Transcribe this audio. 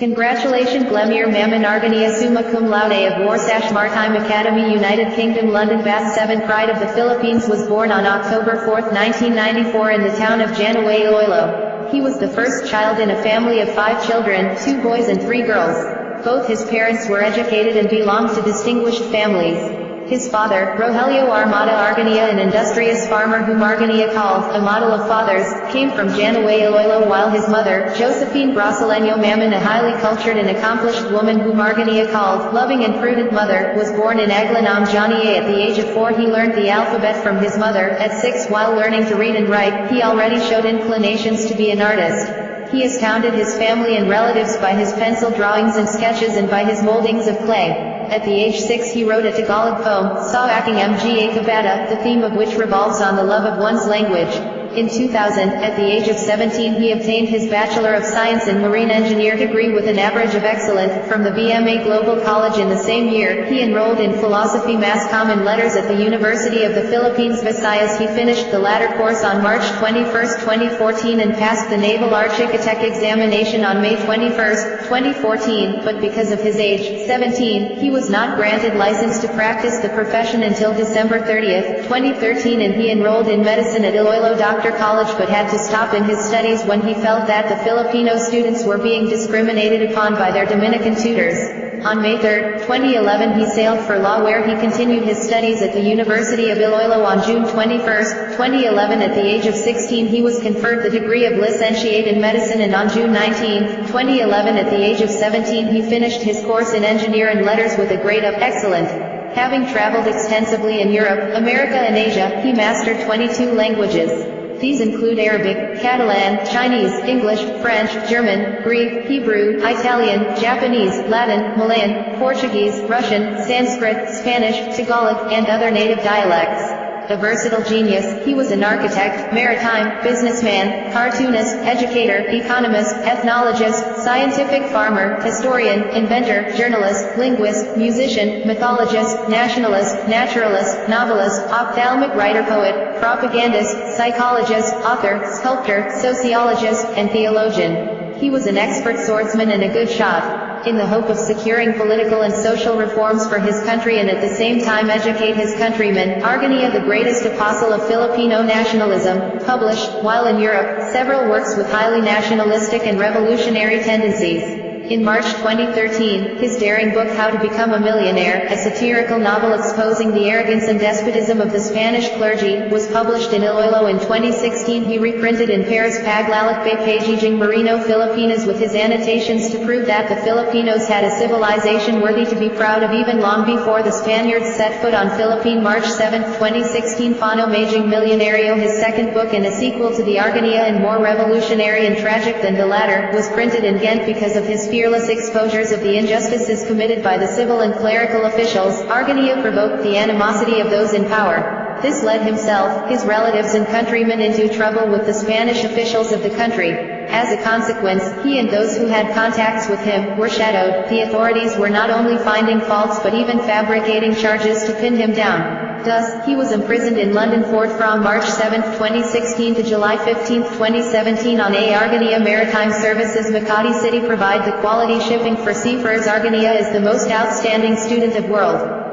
Congratulations Glemir Mammon Argaña summa cum laude of Warsash Maritime Academy United Kingdom London Bath 7 Pride of the Philippines was born on October 4, 1994 in the town of Janaway, Iloilo. He was the first child in a family of 5 children, 2 boys and 3 girls. Both his parents were educated and belonged to distinguished families. His father, Rogelio Armada Argaña, an industrious farmer whom Argaña called a model of fathers, came from Janaway, Iloilo, while his mother, Josephine Brasileño Mammon, a highly cultured and accomplished woman whom Argaña called loving and prudent mother, was born in Aglanam Janier. At the age of 4 he learned the alphabet from his mother. At 6, while learning to read and write, he already showed inclinations to be an artist. He astounded his family and relatives by his pencil drawings and sketches and by his moldings of clay. At the age 6 he wrote a Tagalog poem, Sa Aking Mga Kabata, the theme of which revolves on the love of one's language. In 2000, at the age of 17 he obtained his Bachelor of Science in Marine Engineer degree with an average of excellent from the BMA Global College. In the same year, he enrolled in Philosophy Mass Comm and Letters at the University of the Philippines Visayas. He finished the latter course on March 21, 2014 and passed the Naval Architect examination on May 21, 2014, but because of his age, 17, he was not granted license to practice the profession until December 30, 2013, and he enrolled in medicine at Iloilo Doctor College but had to stop in his studies when he felt that the Filipino students were being discriminated upon by their Dominican tutors. On May 3, 2011 he sailed for law where he continued his studies at the University of Iloilo. On June 21, 2011 at the age of 16 he was conferred the degree of Licentiate in Medicine, and on June 19, 2011 at the age of 17 he finished his course in Engineer and Letters with a grade of Excellent. Having traveled extensively in Europe, America and Asia, he mastered 22 languages. These include Arabic, Catalan, Chinese, English, French, German, Greek, Hebrew, Italian, Japanese, Latin, Malayan, Portuguese, Russian, Sanskrit, Spanish, Tagalog, and other native dialects. A versatile genius, he was an architect, maritime, businessman, cartoonist, educator, economist, ethnologist, scientific farmer, historian, inventor, journalist, linguist, musician, mythologist, nationalist, naturalist, novelist, ophthalmic writer-poet, propagandist, psychologist, author, sculptor, sociologist, and theologian. He was an expert swordsman and a good shot. In the hope of securing political and social reforms for his country and at the same time educate his countrymen, Argaña, the greatest apostle of Filipino nationalism, published, while in Europe, several works with highly nationalistic and revolutionary tendencies. In March 2013, his daring book How to Become a Millionaire, a satirical novel exposing the arrogance and despotism of the Spanish clergy, was published in Iloilo. In 2016 he reprinted in Paris Paglalakbay Pagiging Marino Filipinas with his annotations to prove that the Filipinos had a civilization worthy to be proud of even long before the Spaniards set foot on Philippine. March 7, 2016 Fano Maging Millonario, his second book and a sequel to the Argaña and more revolutionary and tragic than the latter, was printed in Ghent. Because of his fearless exposures of the injustices committed by the civil and clerical officials, Argaña provoked the animosity of those in power. This led himself, his relatives and countrymen into trouble with the Spanish officials of the country. As a consequence, he and those who had contacts with him were shadowed. The authorities were not only finding faults but even fabricating charges to pin him down. Thus, he was imprisoned in London Fort from March 7, 2016 to July 15, 2017 on a Argaña Maritime Services Makati City provide the quality shipping for seafarers. Argaña is the most outstanding student of world.